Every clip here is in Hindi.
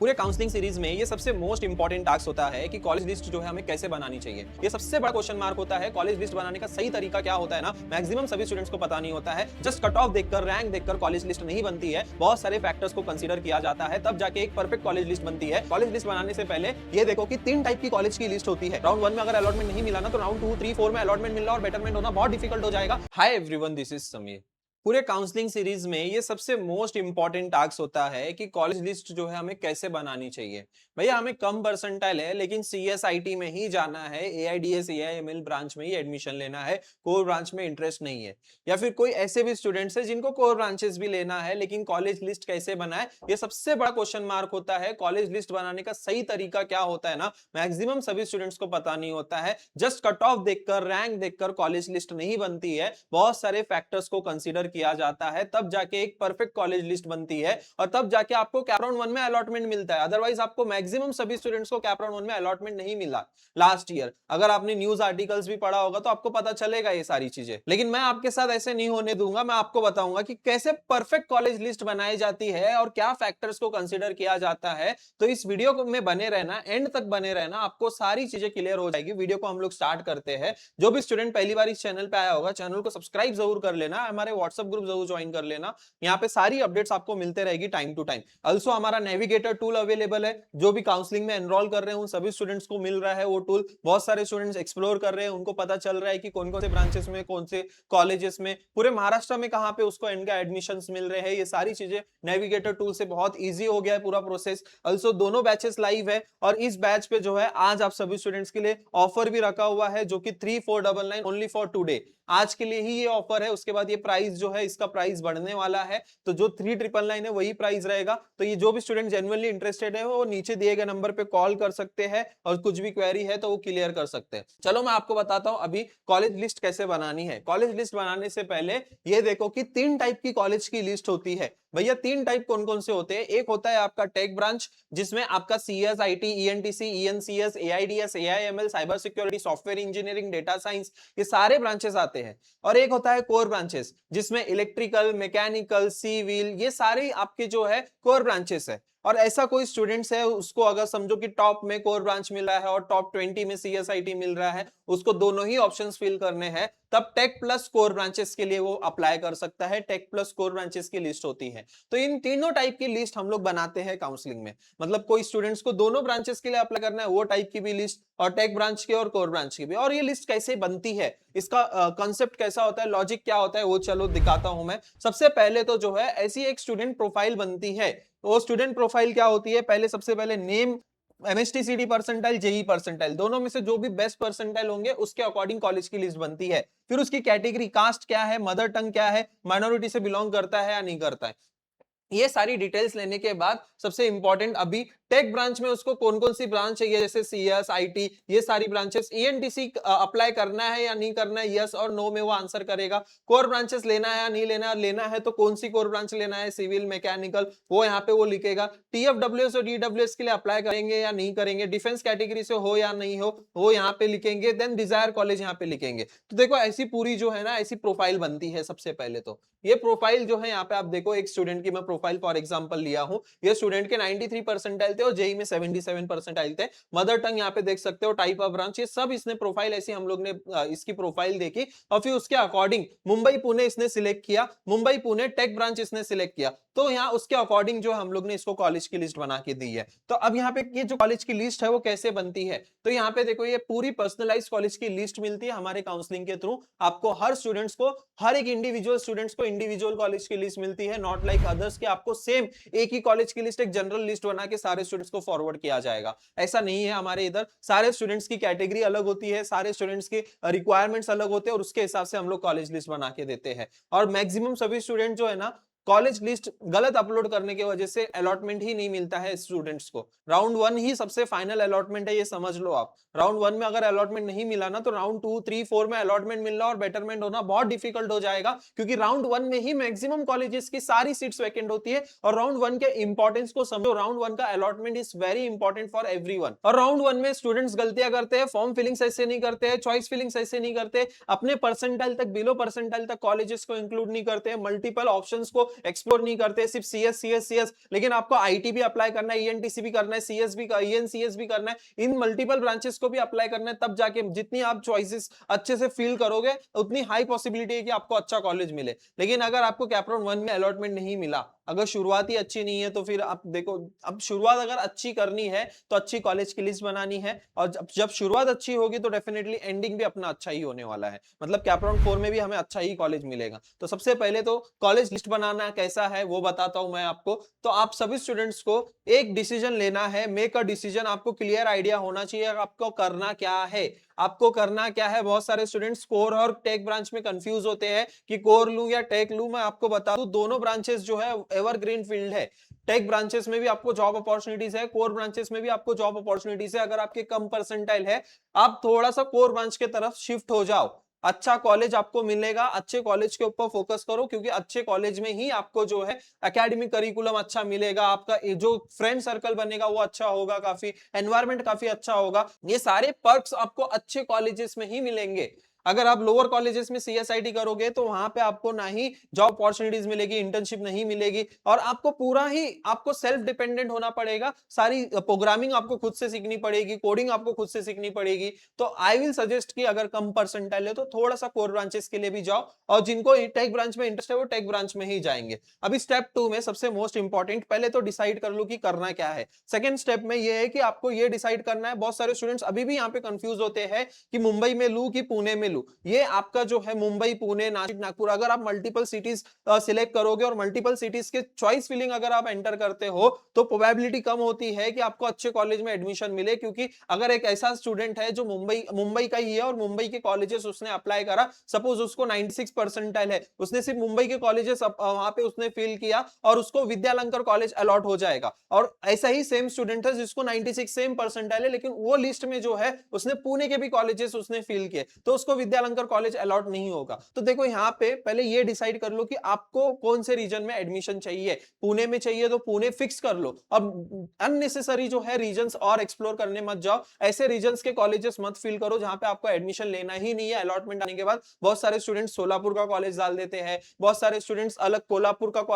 पूरे काउंसलिंग सीरीज में ये सबसे मोस्ट इंपॉर्टेंट टास्क होता है कि कॉलेज लिस्ट जो है हमें कैसे बनानी चाहिए। ये सबसे बड़ा क्वेश्चन मार्क होता है। कॉलेज लिस्ट बनाने का सही तरीका क्या होता है ना, मैक्सिमम सभी स्टूडेंट्स को पता नहीं होता है। जस्ट कट ऑफ देखकर, रैंक देखकर कॉलेज लिस्ट नहीं बनती है। बहुत सारे फैक्टर्स को कंसीडर किया जाता है, तब जाके एक परफेक्ट कॉलेज लिस्ट बनती है। कॉलेज लिस्ट बनाने से पहले ये देखो कि 3 टाइप की कॉलेज की लिस्ट होती है। राउंड 1 में अगर अलॉटमेंट नहीं मिला ना, तो राउंड 2, 3, 4 में अलॉटमेंट मिलना और बेटरमेंट होना बहुत डिफिकल्ट हो जाएगा। Hi everyone, this is Sameer. पूरे काउंसलिंग सीरीज में ये सबसे मोस्ट इंपॉर्टेंट टास्क होता है कि कॉलेज लिस्ट जो है हमें कैसे बनानी चाहिए। भैया हमें कम परसेंटाइल है, लेकिन सीएसआईटी में ही जाना है, एआईडीएस एआईएमएल ब्रांच में ही एडमिशन लेना है, कोर ब्रांच में इंटरेस्ट नहीं है। या फिर कोई ऐसे भी स्टूडेंट्स है जिनको कोर ब्रांचेस भी लेना है, लेकिन कॉलेज लिस्ट कैसे बनाए, ये सबसे बड़ा क्वेश्चन मार्क होता है। कॉलेज लिस्ट बनाने का सही तरीका क्या होता है ना, मैक्सिमम सभी स्टूडेंट्स को पता नहीं होता है। जस्ट कट ऑफ देखकर, रैंक देखकर कॉलेज लिस्ट नहीं बनती है। बहुत सारे फैक्टर्स को कंसीडर किया जाता है, तब जाके एक परफेक्ट कॉलेज लिस्ट बनती है और तब जाके आपको कैप राउंड 1 में अलॉटमेंट मिलता है। अदरवाइज आपको मैक्सिमम सभी स्टूडेंट्स को कैप राउंड 1 में अलॉटमेंट नहीं मिला लास्ट ईयर। अगर आपने न्यूज़ आर्टिकल्स भी पढ़ा होगा तो आपको पता चलेगा ये सारी चीजें। लेकिन मैं आपके साथ ऐसे नहीं होने दूंगा। मैं आपको बताऊंगा कि कैसे परफेक्ट कॉलेज लिस्ट बनाई जाती है और क्या फैक्टर्स को कंसीडर किया जाता है। तो इस वीडियो में बने रहना, एंड तक बने रहना, आपको सारी चीजें क्लियर हो जाएगी। वीडियो को हम लोग स्टार्ट करते हैं। जो भी स्टूडेंट पहली बार इस चैनल पे आया होगा, चैनल को सब्सक्राइब जरूर कर लेना, हमारे व्हाट्सएप ग्रुप जरूर ज्वाइन कर लेना। यहाँ पे सारी अपडेट्स आपको मिलते रहेगी टाइम टू टाइम। ऑल्सो हमारा नेविगेटर टूल अवेलेबल है, जो भी काउंसलिंग में एनरोल कर रहे हैं उन सभी स्टूडेंट्स को मिल रहा है वो टूल। बहुत सारे स्टूडेंट्स एक्सप्लोर कर रहे हैं, उनको पता चल रहा है कि कौन कौन से ब्रांचेस में, कौन से कॉलेजेस में, पूरे महाराष्ट्र में कहाँ पे उसको इनका एडमिशन मिल रहे हैं। ये सारी चीजें नेविगेटर टूल से बहुत ईजी हो गया है पूरा प्रोसेस। ऑल्सो दोनों बैचेस लाइव है और इस बैच पे जो है आज आप सभी स्टूडेंट्स के लिए ऑफर भी रखा हुआ है, जो कि 3499 ओनली फॉर टुडे। आज के लिए ही ये ऑफर है, उसके बाद ये प्राइस जो है, इसका प्राइस बढ़ने वाला है। तो जो 3999 है वही प्राइस रहेगा। तो ये जो भी स्टूडेंट जेन्युइनली इंटरेस्टेड है वो नीचे दिए गए नंबर पे कॉल कर सकते हैं और कुछ भी क्वेरी है तो वो क्लियर कर सकते हैं। चलो मैं आपको बताता हूं अभी कॉलेज लिस्ट कैसे बनानी है। कॉलेज लिस्ट बनाने से पहले ये देखो कि 3 टाइप की कॉलेज की लिस्ट होती है। भैया 3 टाइप कौन कौन से होते हैं? एक होता है आपका टेक ब्रांच, जिसमें आपका CS, IT, ENTC, ENCS, AIDS, AIML, cyber security, software engineering, data science, ये सारे ब्रांचेस आते हैं। और एक होता है कोर ब्रांचेस, जिसमें इलेक्ट्रिकल, मैकेनिकल, सिविल, ये सारे आपके जो है कोर ब्रांचेस है। और ऐसा कोई स्टूडेंट्स है, उसको अगर समझो कि टॉप में कोर ब्रांच मिला है और टॉप 20 में सीएसआईटी मिल रहा है, उसको दोनों ही ऑप्शंस फिल करने हैं, तब टेक प्लस कोर ब्रांचेस के लिए वो अप्लाई कर सकता है। टेक प्लस कोर ब्रांचेस की लिस्ट होती है। तो इन तीनों टाइप की लिस्ट हम लोग बनाते हैं काउंसलिंग में। मतलब कोई स्टूडेंट्स को दोनों ब्रांचेस के लिए अप्लाई करना है, वो टाइप की भी लिस्ट, और टेक ब्रांच की और कोर ब्रांच की भी। और ये लिस्ट कैसे बनती है, इसका कॉन्सेप्ट कैसा होता है, लॉजिक क्या होता है, वो चलो दिखाता हूं मैं। सबसे पहले तो जो है ऐसी एक स्टूडेंट प्रोफाइल बनती है। वो स्टूडेंट प्रोफाइल क्या होती है? पहले सबसे पहले नेम, एमएसटीसीडी परसेंटाइल, जेई परसेंटाइल, दोनों में से जो भी बेस्ट परसेंटाइल होंगे उसके अकॉर्डिंग कॉलेज की लिस्ट बनती है। फिर उसकी कैटेगरी, कास्ट क्या है, मदर टंग क्या है, माइनॉरिटी से बिलोंग करता है या नहीं करता है, ये सारी डिटेल्स लेने के बाद सबसे इंपॉर्टेंट, अभी टेक ब्रांच में उसको कौन कौन सी ब्रांच चाहिए, जैसे सीएस, आईटी, ये सारी ब्रांचेस। ईएनटीसी अप्लाई करना है या नहीं करना है, यस और नो में वो आंसर करेगा। कोर ब्रांचेस लेना है या नहीं लेना है, लेना है तो कौन सी कोर ब्रांच लेना है, सिविल, मैकेनिकल, वो यहाँ पे वो लिखेगा। टीएफडब्ल्यूएस और डीडब्ल्यूएस के लिए अप्लाई करेंगे या नहीं करेंगे, डिफेंस कैटेगरी से हो या नहीं हो, वो यहाँ पे लिखेंगे। देन डिजायर कॉलेज यहाँ पे लिखेंगे। तो देखो ऐसी पूरी जो है ना, ऐसी प्रोफाइल बनती है। सबसे पहले तो ये प्रोफाइल जो है, यहाँ पे आप देखो एक स्टूडेंट की मैं प्रोफाइल फॉर एग्जांपल लिया हूं। ये स्टूडेंट के 93 परसेंटाइल थे और जेई में 77 परसेंटाइल थे। मदर टंग यहाँ पे देख सकते हो, टाइप ऑफ ब्रांच, ये सब इसने प्रोफाइल ऐसी हम लोग ने इसकी प्रोफाइल देखी और फिर उसके अकॉर्डिंग मुंबई पुणे इसने सिलेक्ट किया, मुंबई पुणे टेक ब्रांच इसने सिलेक्ट किया। तो यहाँ उसके अकॉर्डिंग जो हम लोग ने इसको कॉलेज की लिस्ट बना के दी है। तो अब यहाँ पे ये जो कॉलेज की लिस्ट है वो कैसे बनती है, तो यहाँ पे देखो ये पूरी पर्सनलाइज कॉलेज की लिस्ट मिलती है हमारे काउंसलिंग के थ्रू। आपको हर स्टूडेंट्स को, हर एक इंडिविजुअल स्टूडेंट्स को इंडिविजुअल कॉलेज की लिस्ट मिलती है। नॉट लाइक अदर्स के आपको सेम एक ही कॉलेज की लिस्ट, एक जनरल लिस्ट बना के सारे स्टूडेंट्स को फॉरवर्ड किया जाएगा। ऐसा नहीं है हमारे इधर। सारे स्टूडेंट्स की कैटेगरी अलग होती है, सारे स्टूडेंट्स की रिक्वायरमेंट्स अलग होते हैं और उसके हिसाब से हम लोग कॉलेज लिस्ट बना के देते हैं। और मैक्सिमम सभी स्टूडेंट जो है ना, कॉलेज लिस्ट गलत अपलोड करने की वजह से अलॉटमेंट ही नहीं मिलता है स्टूडेंट्स को। राउंड 1 ही सबसे फाइनल अलॉटमेंट है, ये समझ लो आप। राउंड 1 में अगर अलॉटमेंट नहीं मिला ना, तो राउंड 2, 3, 4 में अलॉटमेंट मिलना और बेटरमेंट होना बहुत डिफिकल्ट हो जाएगा, क्योंकि राउंड 1 में ही मैक्सिमम कॉलेजेस की सारी सीट्स वैकेंट होती है। और राउंड 1 के इंपॉर्टेंस को समझो, राउंड 1 का allotment is very important for everyone. और राउंड 1 में स्टूडेंट्स गलतियां करते हैं, फॉर्म फिलिंग्स ऐसे नहीं करते हैं, चॉइस फिलिंग्स ऐसे नहीं करते, अपने परसेंटाइल तक, बिलो परसेंटाइल तक कॉलेजेस को इंक्लूड नहीं करते हैं, मल्टीपल ऑप्शंस को एक्सप्लोर नहीं करते, सिर्फ सीएस, लेकिन आपको आईटी भी अप्लाई करना है, ईएनटीसी भी करना है, सीएस भी, ईएनसीएस भी करना है, इन मल्टीपल ब्रांचेस को भी अप्लाई करना है, तब जाके जितनी आप चॉइसेस अच्छे से फील करोगे उतनी हाई पॉसिबिलिटी है कि आपको अच्छा कॉलेज मिले। लेकिन अगर आपको कैपराउंड 1 में अलॉटमेंट नहीं मिला, अगर शुरुआत ही अच्छी नहीं है, तो फिर आप देखो, अब शुरुआत अगर अच्छी करनी है तो अच्छी कॉलेज की लिस्ट बनानी है, और जब शुरुआत अच्छी होगी तो डेफिनेटली एंडिंग भी अपना अच्छा ही होने वाला है। मतलब कैपराउंड 4 में भी हमें अच्छा ही कॉलेज मिलेगा। तो सबसे पहले तो कॉलेज लिस्ट बनाना कैसा है वो बताता हूं मैं आपको। तो आप सभी स्टूडेंट्स को एक डिसीजन लेना है, मेक अ डिसीजन। आपको क्लियर आइडिया होना चाहिए आपको करना क्या है, आपको करना क्या है। बहुत सारे स्टूडेंट्स कोर और टेक ब्रांच में कंफ्यूज होते हैं कि कोर लूं या टेक लूं। मैं आपको बता दूं, दोनों ब्रांचेस जो है एवरग्रीन फील्ड है। टेक ब्रांचेस में भी आपको जॉब अपॉर्चुनिटीज है, कोर ब्रांचेस में भी आपको जॉब अपॉर्चुनिटीज है। अगर आपके कम परसेंटाइल है, आप थोड़ा सा कोर ब्रांच के तरफ शिफ्ट हो जाओ, अच्छा कॉलेज आपको मिलेगा। अच्छे कॉलेज के ऊपर फोकस करो, क्योंकि अच्छे कॉलेज में ही आपको जो है एकेडमिक करिकुलम अच्छा मिलेगा, आपका जो फ्रेंड सर्कल बनेगा वो अच्छा होगा, काफी एनवायरनमेंट काफी अच्छा होगा। ये सारे पर्क्स आपको अच्छे कॉलेजेस में ही मिलेंगे। अगर आप लोअर कॉलेजेस में सीएसआईटी करोगे तो वहां पे आपको ना ही जॉब अपॉर्चुनिटीज मिलेगी, इंटर्नशिप नहीं मिलेगी, और आपको पूरा ही आपको सेल्फ डिपेंडेंट होना पड़ेगा। सारी प्रोग्रामिंग आपको खुद से सीखनी पड़ेगी, कोडिंग आपको खुद से सीखनी पड़ेगी। तो आई विल सजेस्ट कि अगर कम परसेंटाइल है तो थोड़ा सा कोर ब्रांचेस के लिए भी जाओ, और जिनको टेक ब्रांच में इंटरेस्ट है वो टेक ब्रांच में ही जाएंगे। अभी स्टेप 2 में सबसे मोस्ट इंपॉर्टेंट, पहले तो डिसाइड कर लो कि करना क्या है। सेकंड स्टेप में ये है कि आपको ये डिसाइड करना है, बहुत सारे स्टूडेंट्स अभी भी यहाँ पे कंफ्यूज होते हैं कि मुंबई में लूं कि पुणे में लूं। ये आपका जो है मुंबई, पुणे, नासिक, नागपुर, अगर आप मल्टीपल सिटीज सिलेक्ट करोगे और मल्टीपल सिटीज के चॉइस फिलिंग अगर आप एंटर करते हो, तो प्रोबेबिलिटी कम होती है कि आपको अच्छे कॉलेज में एडमिशन मिले। क्योंकि अगर एक ऐसा स्टूडेंट है जो मुंबई का ही है और मुंबई के कॉलेजेस उसने अप्लाई करा, सपोज उसको 96 परसेंटाइल है, उसने सिर्फ मुंबई के कॉलेजेस वहां पे उसने फिल किया और उसको विद्यालंकर कॉलेज अलॉट हो जाएगा। और ऐसा ही सेम स्टूडेंट है जिसको 96 सेम परसेंटाइल है, लेकिन वो लिस्ट में जो है उसने पुणे के भी कॉलेजेस उसने फिल किए, तो उसको विद्यालंकर कॉलेज अलॉट नहीं होगा। तो देखो यहाँ पे पहले ये डिसाइड कर लो कि आपको कौन से रीजन में एडमिशन चाहिए। पुणे में चाहिए तो पुणे फिक्स कर लो। अब अननेसेसरी जो है रीजन्स और एक्सप्लोर करने मत जाओ, ऐसे रीजन्स के कॉलेजेस मत फिल करो जहां पे आपको एडमिशन लेना ही नहीं है। अलॉटमेंट आने के बाद बहुत सारे स्टूडेंट्स सोलापुर का कॉलेज डाल देते हैं, बहुत सारे स्टूडेंट्स अलग कोल्हापुर का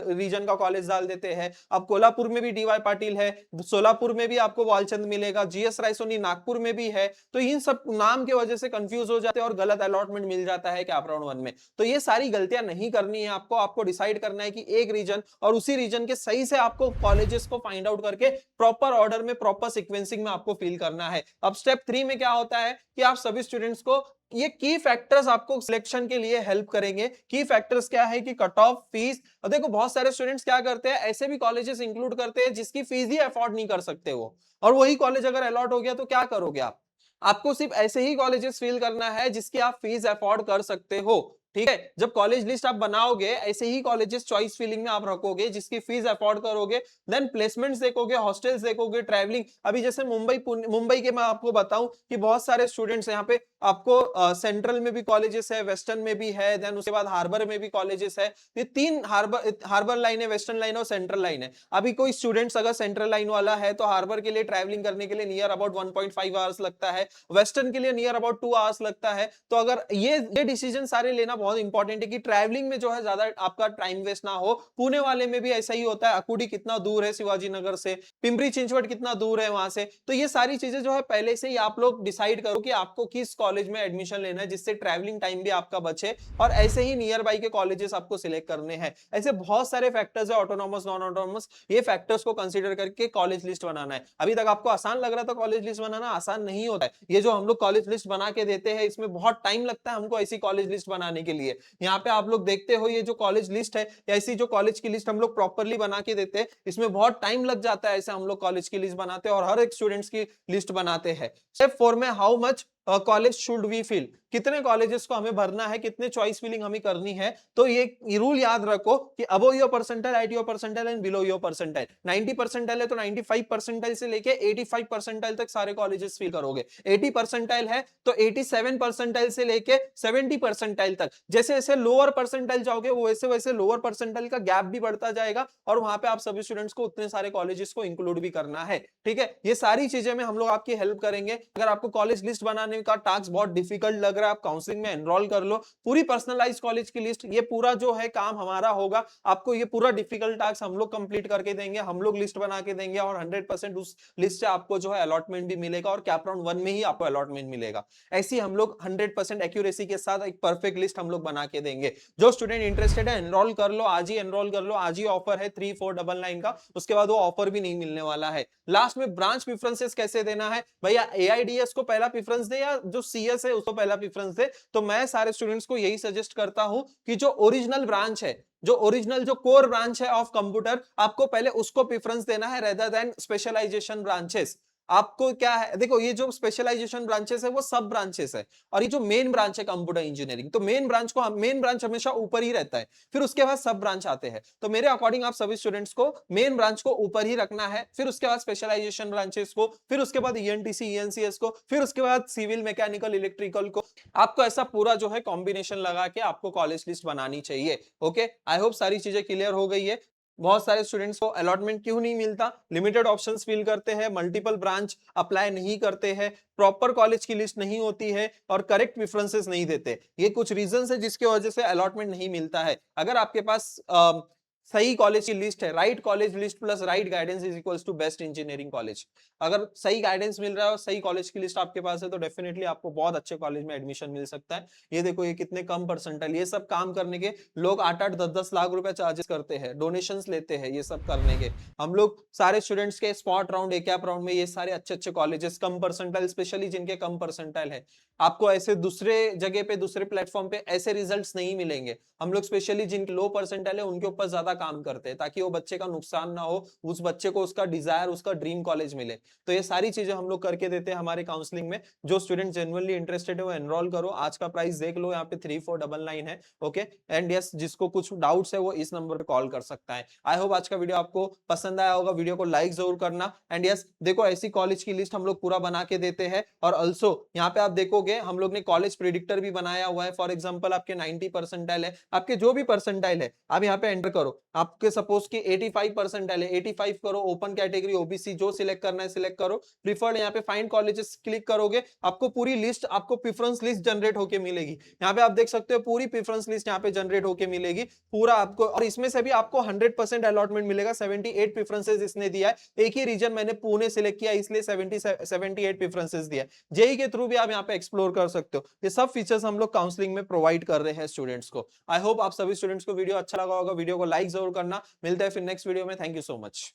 रीजन का कॉलेज डाल देते हैं। अब कोल्हापुर में भी डीवाई पाटिल है, सोलापुर में भी आपको वालचंद मिलेगा, जीएस राय सोनी नागपुर में भी है। तो इन सब नाम की वजह से कंफ्यूज हो जाते हैं और गलत अलॉटमेंट मिल जाता है कैपराउंड 1 में। तो ये सारी गलतियां नहीं करनी है आपको। आपको डिसाइड करना है कि एक रीजन और उसी रीजन के सही से आपको कॉलेजेस को फाइंड आउट करके प्रॉपर ऑर्डर में, प्रॉपर सीक्वेंसिंग में आपको फिल करना है। अब स्टेप 3 में क्या होता है कि आप सभी स्टूडेंट्स को ये की फैक्टर्स आपको सिलेक्शन के लिए हेल्प करेंगे। की फैक्टर्स क्या है कि कट ऑफ, फीस। और देखो बहुत सारे स्टूडेंट्स क्या करते हैं, ऐसे भी कॉलेजेस इंक्लूड करते हैं जिसकी फीस ही अफोर्ड नहीं कर सकते वो, और वही कॉलेज अगर अलॉट हो गया तो क्या करोगे आप? आपको सिर्फ ऐसे ही कॉलेजेस फिल करना है जिसकी आप फीस अफोर्ड कर सकते हो। ठीक है, जब कॉलेज लिस्ट आप बनाओगे ऐसे ही कॉलेजेस चॉइस फिलिंग में आप रखोगे जिसकी फीस अफोर्ड करोगे। देन प्लेसमेंट्स देखोगे, हॉस्टल्स देखोगे, ट्रैवलिंग। अभी जैसे मुंबई के मैं आपको बताऊं कि बहुत सारे स्टूडेंट्स यहाँ पे आपको सेंट्रल में भी कॉलेजेस है, वेस्टर्न में भी है, देन उसके बाद हार्बर में भी कॉलेजेस है। ये 3 हार्बर लाइन है, वेस्टर्न लाइन और सेंट्रल लाइन है। अभी कोई स्टूडेंट्स अगर सेंट्रल लाइन वाला है तो हार्बर के लिए ट्रैवलिंग करने के लिए नियर अबाउट 1.5 आवर्स लगता है, वेस्टर्न के लिए नियर अबाउट 2 आवर्स लगता है। तो अगर ये डिसीजन सारे लेना बहुत इंपॉर्टेंट है कि ट्रैवलिंग में जो है ज्यादा आपका टाइम वेस्ट ना हो। पुणे वाले में भी ऐसा ही होता है, अकुडी कितना दूर है शिवाजी नगर से, पिंपरी चिंचवड कितना दूर है वहां से। तो ये सारी चीजें जो है पहले से ही आप लोग डिसाइड करो कि आपको किस कॉलेज में एडमिशन लेना है, जिससे ट्रैवलिंग टाइम भी आपका बचे, और ऐसे ही नियर बाई के कॉलेजेस आपको सिलेक्ट करने हैं। ऐसे बहुत सारे फैक्टर्स है, ऑटोनॉमस, नॉन ऑटोनॉमस, ये फैक्टर्स को कंसीडर करके कॉलेज लिस्ट बनाना है। अभी तक आपको आसान लग रहा था कॉलेज लिस्ट बनाना, आसान नहीं होता है। ये जो हम लोग कॉलेज लिस्ट बना के देते हैं इसमें बहुत टाइम लगता है हमको ऐसी कॉलेज लिस्ट बनाने के लिए। यहाँ पे आप लोग देखते हो ये जो कॉलेज लिस्ट है, ऐसी जो कॉलेज की लिस्ट हम लोग प्रॉपरली बना के देते हैं, इसमें बहुत टाइम लग जाता है। ऐसे हम लोग कॉलेज की लिस्ट बनाते हैं और हर एक स्टूडेंट्स की लिस्ट बनाते हैं। स्टेप 4 में how much college should we fill, कितने कॉलेजेस को हमें भरना है, कितने चॉइस फिलिंग हमें करनी है। तो ये रूल याद रखो कि above your percentile, at your percentile and below your percentile. 90 percentile है तो 95 परसेंटाइल से लेके 85 परसेंटाइल तक सारे कॉलेजेस फिल करोगे। 80 परसेंटाइल है तो 87 परसेंटाइल से लेके 70 परसेंटाइल तक। जैसे जैसे लोअर परसेंटाइल जाओगे वो वैसे वैसे लोअर परसेंटाइल का गैप भी बढ़ता जाएगा, और वहां पे आप सभी स्टूडेंट्स को उतने सारे कॉलेजेस को इंक्लूड भी करना है। ठीक है, ये सारी चीजें में हम लोग आपकी हेल्प करेंगे। अगर आपको कॉलेज लिस्ट बनाने बनाने का टास्क बहुत डिफिकल्ट लग रहा है, आप काउंसलिंग में एनरोल कर लो, पूरी पर्सनलाइज कॉलेज की लिस्ट, ये पूरा जो है काम हमारा होगा, आपको ये पूरा डिफिकल्ट टास्क हम लोग कंप्लीट करके देंगे, हम लोग लिस्ट बना के देंगे और 100% उस लिस्ट से आपको जो है अलॉटमेंट भी मिलेगा और कैप राउंड 1 में ही आपको अलॉटमेंट मिलेगा। ऐसी हम लोग 100% एक्यूरेसी के साथ एक परफेक्ट लिस्ट हम लोग बना के देंगे। जो स्टूडेंट इंटरेस्टेड है एनरोल कर लो, आज ही एनरोल कर लो, आज ही ऑफर है 3499 का, उसके बाद वो ऑफर भी नहीं मिलने वाला है। लास्ट में ब्रांच प्रेफरेंसेस कैसे देना है भैया, एआईडीएस को पहला प्रेफरेंस दे या जो सीएस है उसको पहला प्रेफरेंस दे, तो मैं सारे स्टूडेंट्स को यही सजेस्ट करता हूं कि जो ओरिजिनल ब्रांच है, जो ओरिजिनल जो कोर ब्रांच है ऑफ कंप्यूटर, आपको पहले उसको प्रेफरेंस देना है रेदर देन स्पेशलाइजेशन ब्रांचेस। आपको क्या है, देखो ये जो स्पेशलाइजेशन ब्रांचेस है वो सब ब्रांचेस है, और ये जो मेन ब्रांच है कंप्यूटर इंजीनियरिंग, तो मेन ब्रांच हमेशा ऊपर ही रहता है, फिर उसके बाद सब ब्रांच आते हैं। तो मेरे अकॉर्डिंग आप सभी स्टूडेंट्स को मेन ब्रांच को ऊपर ही रखना है, फिर उसके बाद स्पेशलाइजेशन ब्रांचेस को, फिर उसके बाद ईएनटीसी ईएनसीएस को, फिर उसके बाद सिविल मैकेनिकल इलेक्ट्रिकल को। आपको ऐसा पूरा जो है कॉम्बिनेशन लगा के आपको कॉलेज लिस्ट बनानी चाहिए। ओके, आई होप सारी चीजें क्लियर हो गई है। बहुत सारे स्टूडेंट्स को अलॉटमेंट क्यों नहीं मिलता, लिमिटेड ऑप्शंस फिल करते हैं, मल्टीपल ब्रांच अप्लाई नहीं करते हैं, प्रॉपर कॉलेज की लिस्ट नहीं होती है और करेक्ट प्रेफरेंसेस नहीं देते, ये कुछ रीजंस है जिसकी वजह से अलॉटमेंट नहीं मिलता है। अगर आपके पास सही कॉलेज की लिस्ट है, right college list plus right guidance is equals to best engineering college, अगर सही गाइडेंस मिल रहा है और सही कॉलेज की लिस्ट आपके पास है तो डेफिनेटली आपको बहुत अच्छे कॉलेज में एडमिशन मिल सकता है। ये देखो ये कितने कम परसेंटाइल, ये सब काम करने के लोग 8-8 10-10 लाख रुपए चार्जेस करते हैं, डोनेशंस लेते हैं ये सब करने के। हम लोग सारे स्टूडेंट्स के spot round A cap round में ये सारे अच्छे अच्छे कॉलेजेस कम परसेंटाइल, स्पेशली जिनके कम परसेंटाइल है, आपको ऐसे दूसरे जगह पे दूसरे प्लेटफॉर्म पे ऐसे रिजल्ट्स नहीं मिलेंगे। हम लोग स्पेशली जिनके लो परसेंटाइल है उनके ऊपर ज्यादा काम करते हैं ताकि वो बच्चे का नुकसान ना हो, उस बच्चे को उसका डिजायर उसका ड्रीम कॉलेज मिले। तो ये सारी चीजें हम लोग करके देते हैं हमारे काउंसलिंग में। जो स्टूडेंट जेन्युइनली इंटरेस्टेड है वो एनरोल करो, आज का प्राइस देख लो यहाँ पे 3499 है। ओके, एंड यस जिसको कुछ डाउट्स है वो इस नंबर पर कॉल कर सकता है। आई होप आज का वीडियो आपको पसंद आया होगा, वीडियो को लाइक जरूर करना। एंड यस देखो ऐसी कॉलेज की लिस्ट हम लोग पूरा बना के देते हैं, और ऑल्सो यहाँ पे आप देखोगे हम लोग ने कॉलेज प्रिडिक्टर भी बनाया हुआ है। फॉर एग्जाम्पल आपके 90 परसेंटाइल है, आपके जो भी परसेंटाइल है आप यहाँ पे एंटर करो, आपके सपोज की 85 परसेंटाइल है, 85 करो, ओपन कैटेगरी ओबीसी जो सिलेक्ट करना है सिलेक्ट करो, प्रीफर्ड यहाँ पे फाइंड कॉलेजेस क्लिक करोगे, आपको पूरी लिस्ट, आपको प्रेफरेंस लिस्ट जनरेट होके मिलेगी। यहाँ पे आप देख सकते हो पूरी प्रेफरेंस लिस्ट यहाँ पे जनरेट होके मिलेगी पूरा आपको, और इसमें से भी आपको 100% अलॉटमेंट मिलेगा। 78 प्रेफरेंसेस इसने दिया है, एक ही रीजन मैंने पुणे सिलेक्ट किया इसलिए 78 प्रेफरेंसेस दिया है। जेई के थ्रू भी आप यहाँ पे एक्सप्लोर कर सकते हो। ये सब फीचर्स हम लोग काउंसलिंग में प्रोवाइड कर रहे हैं स्टूडेंट्स को। आई होप आप सभी स्टूडेंट्स को वीडियो अच्छा लगा होगा, वीडियो को लाइक जरूर करना। मिलते हैं फिर नेक्स्ट वीडियो में, थैंक यू सो मच।